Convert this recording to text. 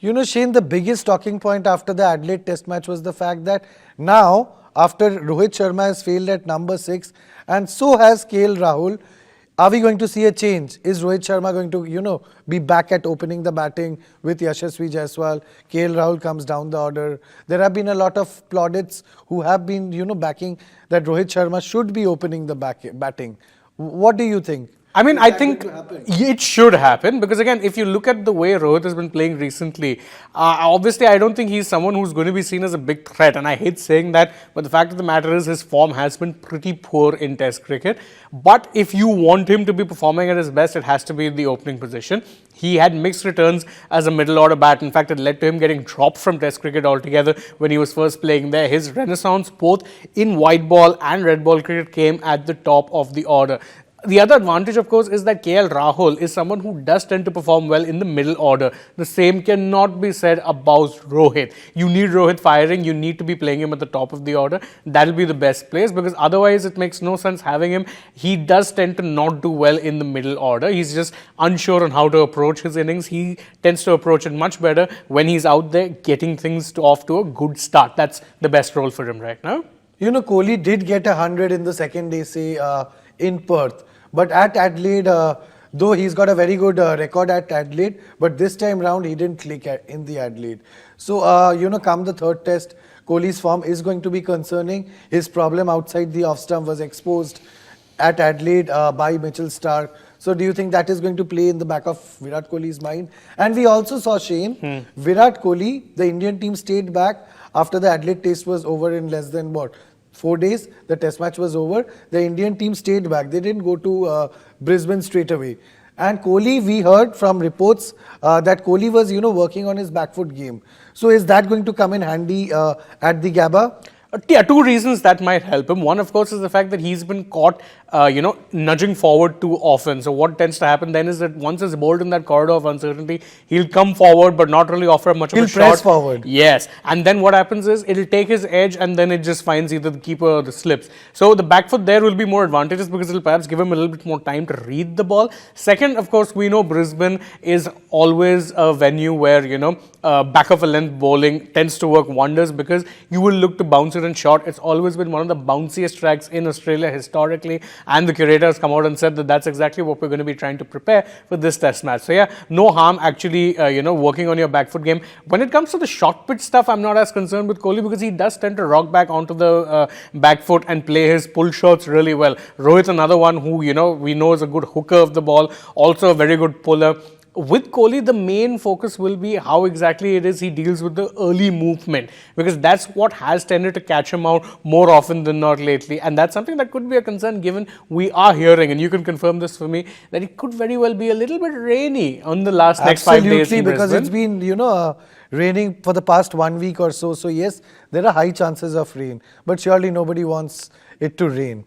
You know, Shane, the biggest talking point after the Adelaide Test match was the fact that now, after Rohit Sharma has failed at number 6 and so has KL Rahul, are we going to see a change? Is Rohit Sharma going to, be back at opening the batting with Yashasvi Jaiswal? KL Rahul comes down the order. There have been a lot of plaudits who have been, backing that Rohit Sharma should be opening the batting. What do you think? I mean, I think it should happen because, again, if you look at the way Rohit has been playing recently, obviously, I don't think he's someone who's going to be seen as a big threat. And I hate saying that, but the fact of the matter is his form has been pretty poor in Test cricket. But if you want him to be performing at his best, it has to be in the opening position. He had mixed returns as a middle order bat. In fact, it led to him getting dropped from Test cricket altogether when he was first playing there. His renaissance, both in white ball and red ball cricket, came at the top of the order. The other advantage, of course, is that KL Rahul is someone who does tend to perform well in the middle order. The same cannot be said about Rohit. You need Rohit firing. You need to be playing him at the top of the order. That'll be the best place because otherwise it makes no sense having him. He does tend to not do well in the middle order. He's just unsure on how to approach his innings. He tends to approach it much better when he's out there getting things off to a good start. That's the best role for him right now. You know, Kohli did get 100 in the second day, say, in Perth. But at Adelaide, though he's got a very good record at Adelaide, but this time round he didn't click in the Adelaide. So, come the third test, Kohli's form is going to be concerning. His problem outside the off stump was exposed at Adelaide by Mitchell Starc. So, do you think that is going to play in the back of Virat Kohli's mind? And we also saw, Shane, Virat Kohli, the Indian team stayed back after the Adelaide test was over in less than 4 days, the test match was over. The Indian team stayed back. They didn't go to Brisbane straight away. And Kohli, we heard from reports that Kohli was, working on his back foot game. So is that going to come in handy at the Gabba? Yeah, two reasons that might help him. One, of course, is the fact that he's been caught, nudging forward too often. So what tends to happen then is that once he's bowled in that corridor of uncertainty, he'll come forward but not really offer much of a shot. He'll press forward. Yes. And then what happens is it'll take his edge and then it just finds either the keeper or the slips. So the back foot there will be more advantageous because it'll perhaps give him a little bit more time to read the ball. Second, of course, we know Brisbane is always a venue where, back of a length bowling tends to work wonders because you will look to bounce it and short. It's always been one of the bounciest tracks in Australia historically, and the curator has come out and said that that's exactly what we're going to be trying to prepare for this test match. So yeah, no harm actually, working on your back foot game. When it comes to the short pitch stuff, I'm not as concerned with Kohli because he does tend to rock back onto the back foot and play his pull shots really well. Rohit, another one who, we know is a good hooker of the ball, also a very good puller. With Kohli, the main focus will be how exactly it is he deals with the early movement because that's what has tended to catch him out more often than not lately, and that's something that could be a concern given we are hearing, and you can confirm this for me, that it could very well be a little bit rainy on the next 5 days in because Brisbane. It's been, raining for the past 1 week or so. So yes, there are high chances of rain, but surely nobody wants it to rain.